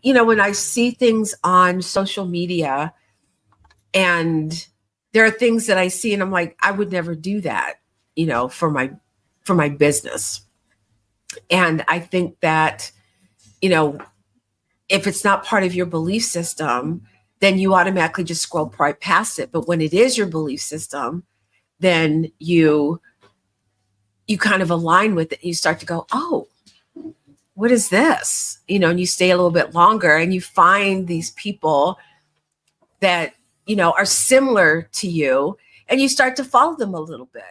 when I see things on social media, and there are things that I see and I'm like, I would never do that, for my business. And I think that, if it's not part of your belief system, then you automatically just scroll right past it. But when it is your belief system, then you kind of align with it. You start to go, oh, what is this? And you stay a little bit longer and you find these people that, are similar to you, and you start to follow them a little bit.